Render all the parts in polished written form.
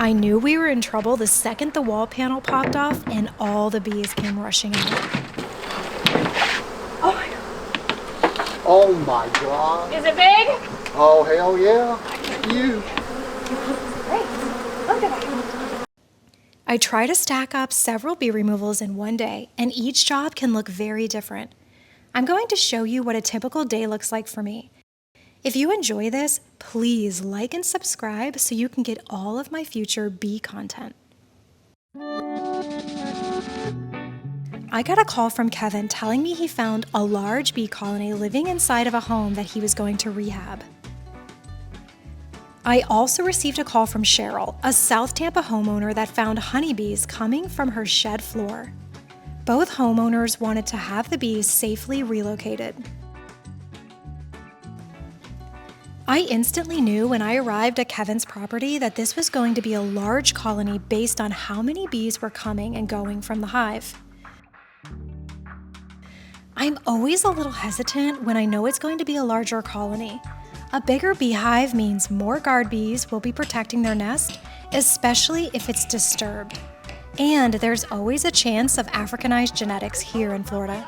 I knew we were in trouble the second the wall panel popped off and all the bees came rushing out. Oh my God. Oh my God. Is it big? Oh, hell yeah. Huge. Great. Look at that. I try to stack up several bee removals in one day, and each job can look very different. I'm going to show you what a typical day looks like for me. If you enjoy this, please like and subscribe so you can get all of my future bee content. I got a call from Kevin telling me he found a large bee colony living inside of a home that he was going to rehab. I also received a call from Cheryl, a South Tampa homeowner that found honeybees coming from her shed floor. Both homeowners wanted to have the bees safely relocated. I instantly knew when I arrived at Kevin's property that this was going to be a large colony based on how many bees were coming and going from the hive. I'm always a little hesitant when I know it's going to be a larger colony. A bigger beehive means more guard bees will be protecting their nest, especially if it's disturbed. And there's always a chance of Africanized genetics here in Florida.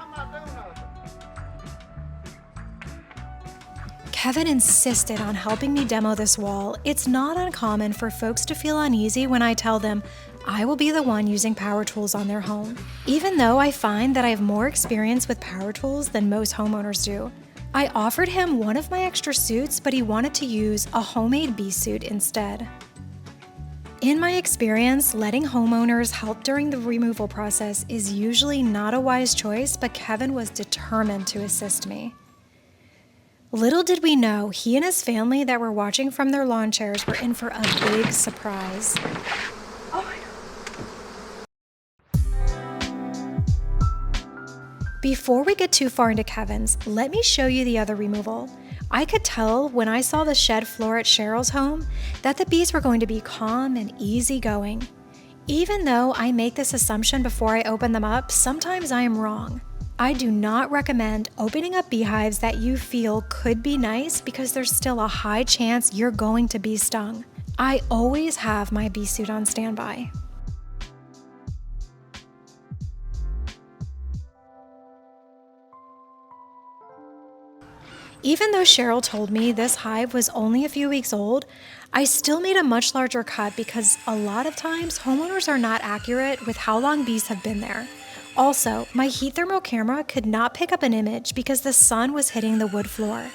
Kevin insisted on helping me demo this wall. It's not uncommon for folks to feel uneasy when I tell them I will be the one using power tools on their home, even though I find that I have more experience with power tools than most homeowners do. I offered him one of my extra suits, but he wanted to use a homemade bee suit instead. In my experience, letting homeowners help during the removal process is usually not a wise choice, but Kevin was determined to assist me. Little did we know, he and his family that were watching from their lawn chairs were in for a big surprise. Oh my God. Before we get too far into Kevin's, let me show you the other removal. I could tell when I saw the shed floor at Cheryl's home that the bees were going to be calm and easygoing. Even though I make this assumption before I open them up, sometimes I am wrong. I do not recommend opening up beehives that you feel could be nice because there's still a high chance you're going to be stung. I always have my bee suit on standby. Even though Cheryl told me this hive was only a few weeks old, I still made a much larger cut because a lot of times homeowners are not accurate with how long bees have been there. Also, my heat thermal camera could not pick up an image because the sun was hitting the wood floor.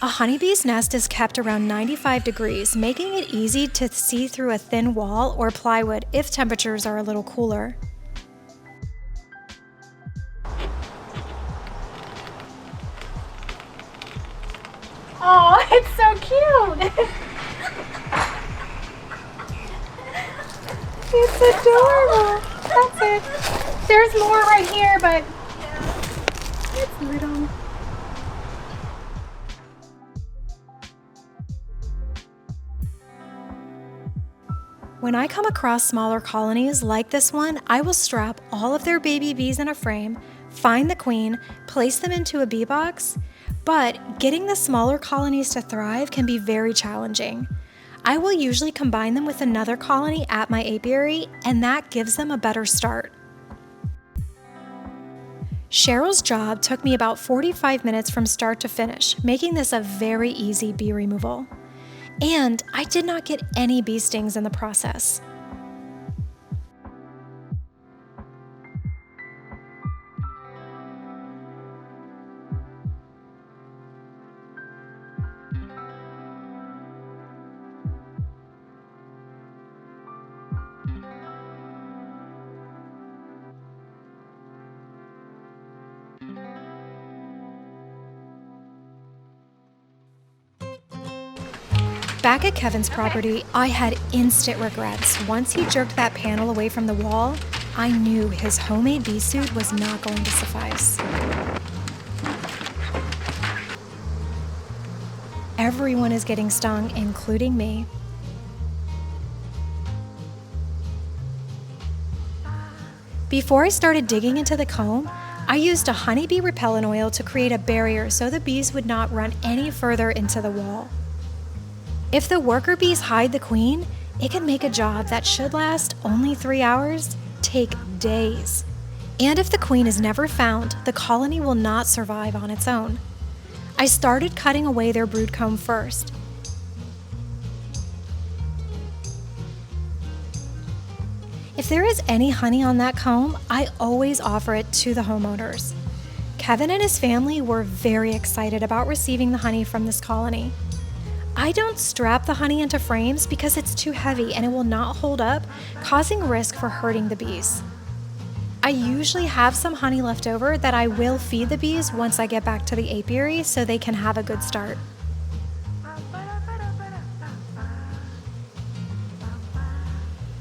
A honeybee's nest is kept around 95 degrees, making it easy to see through a thin wall or plywood if temperatures are a little cooler. Oh, it's so cute. It's adorable. That's it. There's more right here, but it's little. When I come across smaller colonies like this one, I will strap all of their baby bees in a frame, find the queen, place them into a bee box, but getting the smaller colonies to thrive can be very challenging. I will usually combine them with another colony at my apiary, and that gives them a better start. Cheryl's job took me about 45 minutes from start to finish, making this a very easy bee removal. And I did not get any bee stings in the process. Back at Kevin's property, I had instant regrets. Once he jerked that panel away from the wall, I knew his homemade bee suit was not going to suffice. Everyone is getting stung, including me. Before I started digging into the comb, I used a honeybee repellent oil to create a barrier so the bees would not run any further into the wall. If the worker bees hide the queen, It can make a job that should last only 3 hours take days. And if the queen is never found, the colony will not survive on its own. I started cutting away their brood comb first. If there is any honey on that comb, I always offer it to the homeowners. Kevin and his family were very excited about receiving the honey from this colony. I don't strap the honey into frames because it's too heavy and it will not hold up, causing risk for hurting the bees. I usually have some honey left over that I will feed the bees once I get back to the apiary so they can have a good start.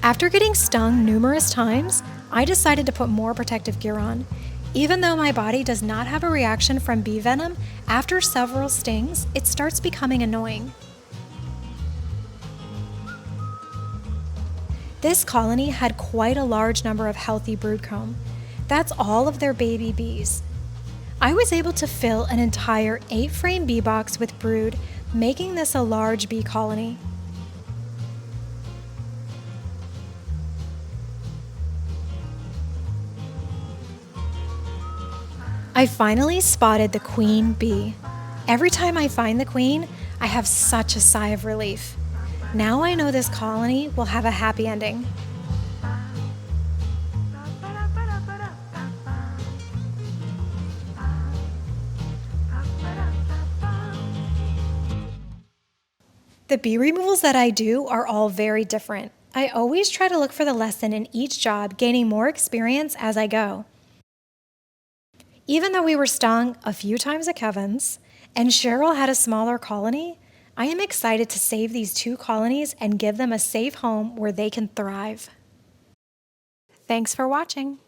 After getting stung numerous times, I decided to put more protective gear on. Even though my body does not have a reaction from bee venom, after several stings, it starts becoming annoying. This colony had quite a large number of healthy brood comb. That's all of their baby bees. I was able to fill an entire 8-frame bee box with brood, making this a large bee colony. I finally spotted the queen bee. Every time I find the queen, I have such a sigh of relief. Now I know this colony will have a happy ending. The bee removals that I do are all very different. I always try to look for the lesson in each job, gaining more experience as I go. Even though we were stung a few times at Kevin's, and Cheryl had a smaller colony, I am excited to save these 2 colonies and give them a safe home where they can thrive. Thanks for watching.